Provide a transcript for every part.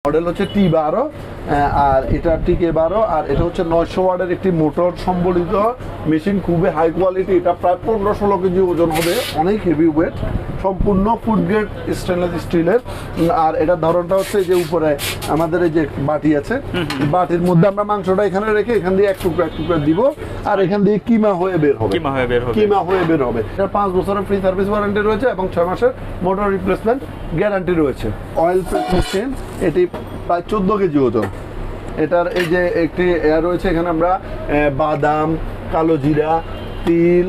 Model হচ্ছে T12 আর এটা TK12 আর এটা হচ্ছে 900 ওয়াটের একটি মোটর সম্বলিত মেশিন, খুবই হাই কোয়ালিটি। এটা প্রায় 15-16 কেজি ওজন হবে, অনেক হেভি ওয়েট, সম্পূর্ণ ফুড গ্রেড স্টেনলেস স্টিলের। আর এটার ধরনটা হচ্ছে যে উপরে আমাদের এই যে বাটি আছে, বাটির মধ্যে আমরা মাংসটা এখানে রেখে এখান দিয়ে এক টুকরা দিব আর এখান দিয়ে কিমা হয়ে বের হবে। এটা 5 বছরের ফ্রি সার্ভিস ওয়ারেন্টি রয়েছে এবং 6 মাসের মোটর রিপ্লেসমেন্ট গ্যারান্টি রয়েছে। অয়েল প্রেস মেশিন, এটি প্রায় 14 কেজি ওজন। এটার এই যে একটি রয়েছে, এখানে আমরা বাদাম, কালো জিরা, তিল,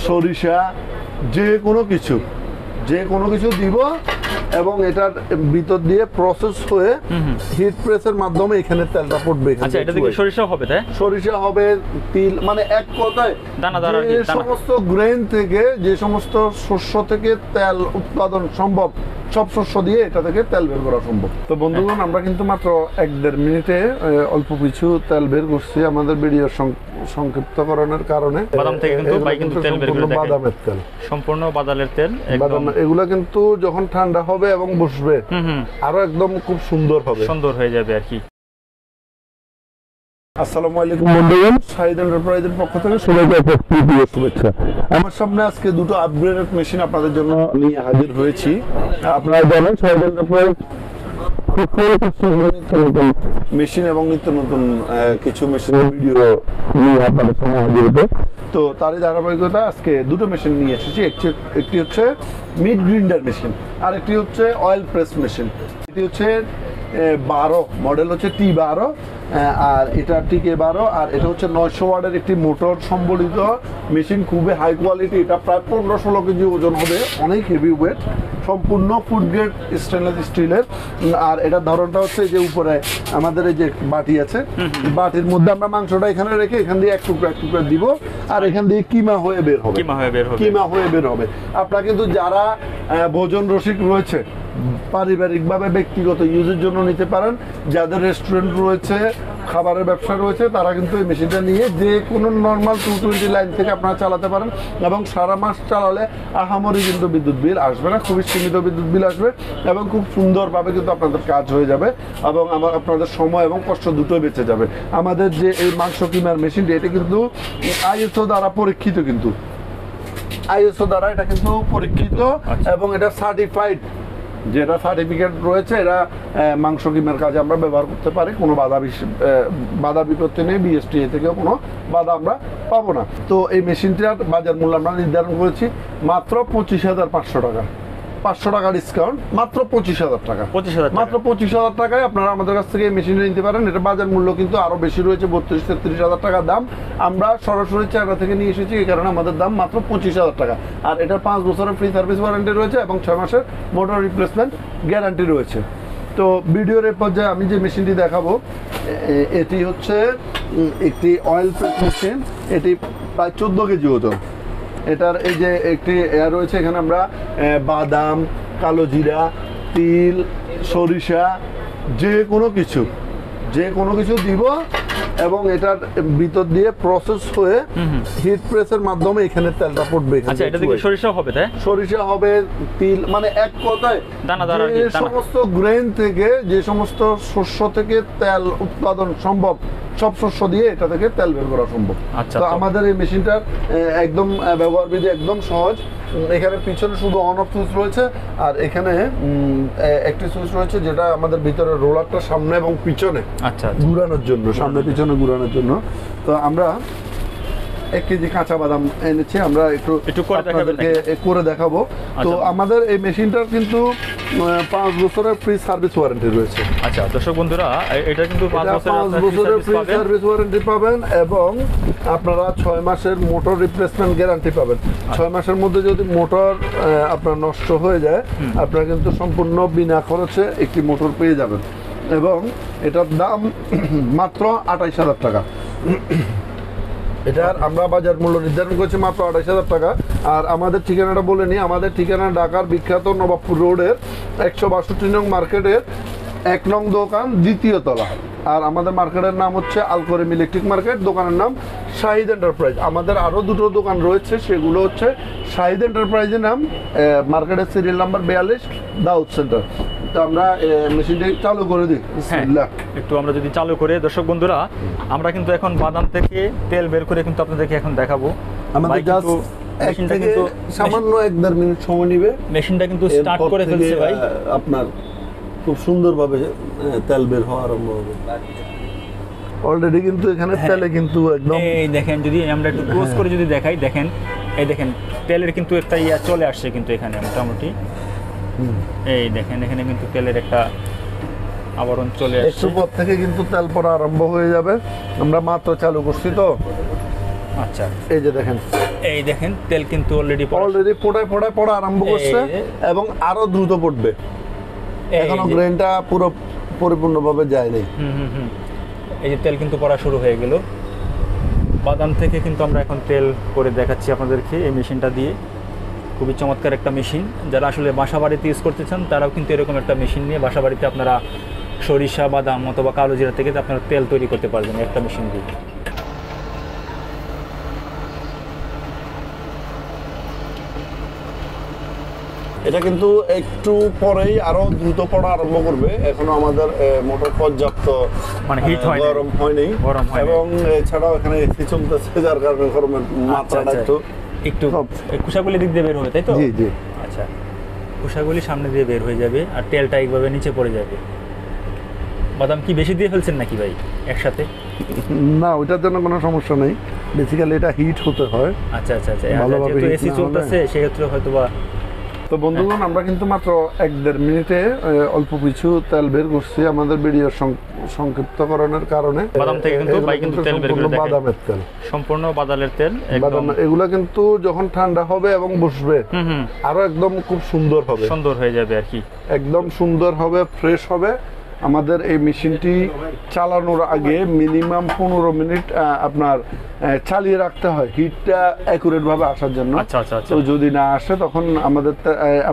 সরিষা যে কোনো কিছু দিব এবং এটার ভিতর দিয়ে প্রসেস হয়ে হিট প্রেসের মাধ্যমে এখানে তেলটা পড়বে। আচ্ছা, এটা থেকে সরিষা হবে, তাই? সরিষা হবে, তিল, মানে এক কথায় যে সমস্ত গ্রেন থেকে, যে সমস্ত শস্য থেকে তেল উৎপাদন সম্ভব, সব শস্য দিয়ে এটা থেকে তেল বের করা সম্ভব। তো বন্ধুগণ, আমরা কিন্তু মাত্র 1-1.5 মিনিটে অল্প কিছু তেল বের করছি আমাদের ভিডিওর সংক্ষিপ্তকরণের কারণে। বাদাম থেকে কিন্তু তেল বের করে, বাদামের তেল, সম্পূর্ণ বাদামের তেল একদম। এগুলা কিন্তু যখন ঠান্ডা হবে এবং বসবে আরো একদম খুব সুন্দর হয়ে যাবে আর কি। আসসালামু আলাইকুম বন্ধুগণ, শাহিদ এন্টারপ্রাইজের পক্ষ থেকে সবাইকে প্রিয় শুভেচ্ছা। আমার সামনে আজকে দুটো আপগ্রেডেড মেশিন আপনাদের জন্য নিয়ে হাজির হয়েছি। আপনারা জানেন শাহিদ এন্টারপ্রাইজ মেশিন এবং নিত্য নতুন কিছু মেশিনের ভিডিও নিয়ে আপনাদের সামনে হাজির হতো। তো তারই ধারাবাহিকতা আজকে দুটো মেশিন নিয়ে এসেছি। একটি হচ্ছে মিট গ্রিন্ডার মেশিন আর একটি হচ্ছে অয়েল প্রেস মেশিন। এটি হচ্ছে 12, মডেল হচ্ছে T12 আর এটা TK12 আর এটা হচ্ছে 900 ওয়াটের একটি মোটর সম্বলিত মেশিন, খুবই হাই কোয়ালিটি। এটা প্রায় 15-16 কেজি ওজন হবে, অনেক হেভি ওয়েট, সম্পূর্ণ ফুড গ্রেড স্টেনলেস স্টিলের। আর এটার ধরনটা হচ্ছে যে উপরে আমাদের এই যে বাটি আছে, বাটির মধ্যে আমরা মাংসটা এখানে রেখে এখান দিয়ে এক টুকরা দিব আর এখান দিয়ে কিমা হয়ে বের হবে। আপনারা কিন্তু যারা ভোজন রসিক রয়েছে, পারিবারিকভাবে ব্যক্তিগত ইউজের জন্য নিতে পারেন। যাদের রেস্টুরেন্ট রয়েছে, খাবারের ব্যবসা রয়েছে, তারা কিন্তু এই মেশিনটা নিয়ে যে কোনো নর্মাল 220 লাইন থেকে আপনারা চালাতে পারেন এবং সারা মাস চালালে আহামরি কিন্তু বিদ্যুৎ বিল আসবে না, খুবই সীমিত বিদ্যুৎ বিল আসবে এবং খুব সুন্দরভাবে কিন্তু আপনাদের কাজ হয়ে যাবে এবং আপনাদের সময় এবং কষ্ট দুটোই বেঁচে যাবে। আমাদের যে এই মাংস কিমার মেশিনটি, এটা কিন্তু ISO দ্বারা পরীক্ষিত, এটা কিন্তু পরীক্ষিত এবং এটা সার্টিফাইড, যেটা সার্টিফিকেট রয়েছে। এরা মাংস কিমার কাজে আমরা ব্যবহার করতে পারি, কোনো বাধা বিপত্তি নেই, BSTA থেকেও কোনো বাধা আমরা পাবো না। তো এই মেশিনটার বাজার মূল্য আমরা নির্ধারণ করেছি মাত্র 25,500 টাকা, 500 টাকা ডিসকাউন্ট, মাত্র 25,000 টাকা। মাত্র 25,000 টাকায় আপনারা আমাদের কাছ থেকে এই মেশিনটা নিতে পারেন। এটা বাজার মূল্য কিন্তু আরো বেশি রয়েছে, 32-33,000 টাকা দাম। আমরা সরাসরি চায়না থেকে নিয়ে এসেছি, এই কারণে আমাদের দাম মাত্র 25,000 টাকা। আর এটার 5 বছরের ফ্রি সার্ভিস ওয়ারেন্টি রয়েছে এবং 6 মাসের মোটর রিপ্লেসমেন্ট গ্যারান্টি রয়েছে। তো ভিডিওর এই পর্যায়ে আমি যে মেশিনটি দেখাবো, এটি হচ্ছে একটি অয়েল প্রেস মেশিন। এটি প্রায় 14 কেজি ওজন। এটার এই যে একটি রয়েছে, এখানে আমরা বাদাম, কালো জিরা, তিল, সরিষা যে কোনো কিছু দিব এবং এটার ভিতর দিয়ে প্রসেস হয়ে হিট প্রেসের মাধ্যমে এখানে তেলটা পড়বে। আচ্ছা, এটা থেকে সরিষা হবে, তাই? সরিষা হবে, তিল, মানে এক কথায় যে সমস্ত গ্রেন থেকে, যে সমস্ত শস্য থেকে তেল উৎপাদন সম্ভব, সব শস্য দিয়ে এটা থেকে তেল বের করা সম্ভব। তো আমাদের এই মেশিনটার একদম ব্যবহার বিধি একদম সহজ। এখানে পিছনে শুধু অন অফ সুইচ রয়েছে আর এখানে একটি সুইচ রয়েছে যেটা আমাদের ভিতরে রোলারটা সামনে এবং পিছনে ঘুরানোর জন্য, সামনে পিছনে ঘুরানোর জন্য। তো আমরা 1 কেজি কাঁচা বাদাম এনেছি, আমরা একটু করে দেখাবো। তো আমাদের এই মেশিনটার কিন্তু 5 বছরের ফ্রি সার্ভিস ওয়ারেন্টি রয়েছে। আচ্ছা দর্শক বন্ধুরা, এটা কিন্তু 5 বছরের ফ্রি সার্ভিস ওয়ারেন্টি পাবেন এবং আপনারা 6 মাসের মোটর রিপ্লেসমেন্ট গ্যারান্টি পাবেন। 6 মাসের মধ্যে যদি মোটর আপনার নষ্ট হয়ে যায়, আপনারা কিন্তু সম্পূর্ণ বিনা খরচে একটি মোটর পেয়ে যাবেন এবং এটার দাম মাত্র 28,000 টাকা। এটার আমরা বাজার মূল্য নির্ধারণ করেছি মাত্র 28,000 টাকা। আর আমাদের ঠিকানাটা বলে নিই, আমাদের ঠিকানা ঢাকার বিখ্যাত নবাবপুর রোডের 162 নং মার্কেটের 1 নং দোকান, 2য় তলা। আর আমাদের মার্কেটের নাম হচ্ছে আল করিম ইলেকট্রিক মার্কেট, দোকানের নাম শাহিদ এন্টারপ্রাইজ। আমাদের আরও দুটো দোকান রয়েছে, সেগুলো হচ্ছে শাহিদ এন্টারপ্রাইজের নাম, মার্কেটের সিরিয়াল নাম্বার 42, দাউদ সেন্টার। তো আমরা মেশিনটা চালু করে দিই। হ্যাঁ, বিসমিল্লাহ। একটু আমরা যদি চালু করে, দর্শক বন্ধুরা আমরা কিন্তু এখন বাদাম থেকে তেল বের করে কিন্তু আপনাদেরকে এখন দেখাবো। আমাদের ভাই জাস্ট কিন্তু এক মেশিনটা থেকে কিন্তু সামান্য 1-1.5 মিনিট সময় নিবে। মেশিনটা কিন্তু স্টার্ট এরপর করে থেকে, ফেলছে ভাই। আপনার খুব সুন্দরভাবে তেল বের হওয়া আরম্ভ হবে। অলরেডি কিন্তু এখানে তেলে কিন্তু একদম এই দেখেন, যদি আমরা একটু ক্লোজ করে যদি দেখাই, দেখেন এই দেখেন তেলের কিন্তু একটা ইয়া চলে আসছে কিন্তু এখানে মোটামুটি। এই দেখেন এখানে কিন্তু তেলের একটা আবরণ চলে আসছে। একটু পর থেকে কিন্তু তেল পড়া আরম্ভ হয়ে যাবে। আমরা মাত্র চালু করছি তো। আচ্ছা, এই যে দেখেন এই দেখেন তেল কিন্তু অলরেডি পড়া আরম্ভ করছে এই- এবং আরো দ্রুত পড়বে। এখনো গ্রেনটা পুরো পরিপূর্ণভাবে যায় নাই। এই যে তেল কিন্তু পড়া শুরু হয়ে গেল। বাদাম থেকে কিন্তু আমরা এখন তেল করে দেখাচ্ছি আপনাদেরকে এই মেশিনটা দিয়ে। খুবই চমৎকার একটা মেশিন। যারা আসলে বাসা বাড়িতে ইউজ করতে চান তারাও কিন্তু এরকম একটা মেশিন নিয়ে বাসা বাড়িতে আপনারা সরিষা, বাদাম অথবা কালো জিরা থেকে আপনারা তেল তৈরি করতে পারবেন একটা মেশিন দিয়ে। এটা কিন্তু একটু পরেই আরো দ্রুত পড়া আরম্ভ করবে। এখনো আমাদের মোটর পর্যাপ্ত মানে হিট হয়নি, গরম হয়নি এবং এছাড়াও এখানে এসি চলতেছে, যার কারণে গরমের মাত্রাটা একটু একটু কুশাগুলি দিক দিয়ে বের হবে, তাই তো? জি জি। আচ্ছা, কুশাগুলি সামনে দিয়ে বের হয়ে যাবে আর তেলটা এইভাবে নিচে পড়ে যাবে। বাদাম কি বেশি দিয়ে ফেলছেন নাকি ভাই একসাথে? না, ওইটার জন্য কোনো সমস্যা নেই। বেসিক্যালি এটা হিট হতে হয়। আচ্ছা আচ্ছা আচ্ছা, ভালোভাবে যেহেতু heat এসি না চলতেছে সেক্ষেত্রে হয়তো বা। তো বন্ধুগণ, আমরা কিন্তু মাত্র 1-1.5 মিনিটে অল্প কিছু তেল বের করছি আমাদের ভিডিওর সংক্ষিপ্তকরণের কারণে। বাদাম থেকে কিন্তু এগুলো ভাই কিন্তু তেল বের করে সম্পূর্ণ দেখায়। বাদামের তেল, সম্পূর্ণ বাদামের তেল একদম। এগুলা কিন্তু যখন ঠান্ডা হবে এবং বসবে আরো একদম খুব সুন্দর হবে, সুন্দর হয়ে যাবে আর কি। একদম সুন্দর হবে, ফ্রেশ হবে। আমাদের এই মেশিনটি চালানোর আগে মিনিমাম 15 মিনিট আপনার চালিয়ে রাখতে হয় হিটটা অ্যাকুরেট ভাবে আসার জন্য। আচ্ছা আচ্ছা আচ্ছা। তো যদি না আসে তখন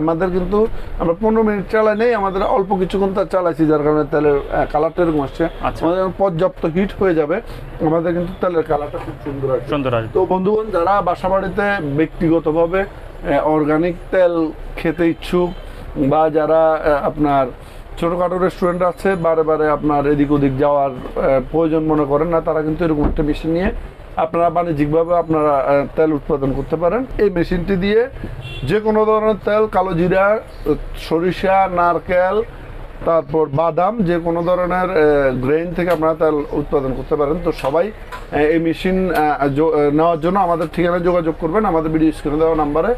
আমাদের কিন্তু আমরা 15 মিনিট চালাই নেই, আমাদের অল্প কিছুক্ষণ তার চালাইছি, যার কারণে তেলের কালারটা এরকম আসছে। আচ্ছা। আমাদের যখন পর্যাপ্ত হিট হয়ে যাবে আমাদের কিন্তু তেলের কালারটা খুব সুন্দর আসবে। সুন্দর আসবে। তো বন্ধুগণ, যারা বাসা বাড়িতে ব্যক্তিগতভাবে অর্গানিক তেল খেতে ইচ্ছুক বা যারা আপনার ছোটখাটো রেস্টুরেন্ট আছে, বারে বারে আপনার এদিক ওদিক যাওয়ার প্রয়োজন মনে করেন না, তারা কিন্তু এরকম একটা মেশিন নিয়ে আপনারা বাণিজ্যিকভাবে আপনারা তেল উৎপাদন করতে পারেন। এই মেশিনটি দিয়ে যে কোনো ধরনের তেল, কালো জিরা, সরিষা, নারকেল, তারপর বাদাম, যে কোনো ধরনের গ্রেইন থেকে আপনারা তেল উৎপাদন করতে পারেন। তো সবাই এই মেশিন নেওয়ার জন্য আমাদের ঠিকানায় যোগাযোগ করবেন। আমাদের ভিডিও স্ক্রিনে দেওয়া নাম্বারে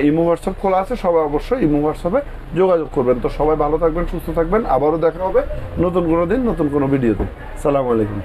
ইমো হোয়াটসঅ্যাপ খোলা আছে, সবাই অবশ্যই ইমো হোয়াটসঅ্যাপে যোগাযোগ করবেন। তো সবাই ভালো থাকবেন, সুস্থ থাকবেন। আবারও দেখা হবে নতুন কোনো দিন, নতুন কোনো ভিডিওতে। সালামু আলাইকুম।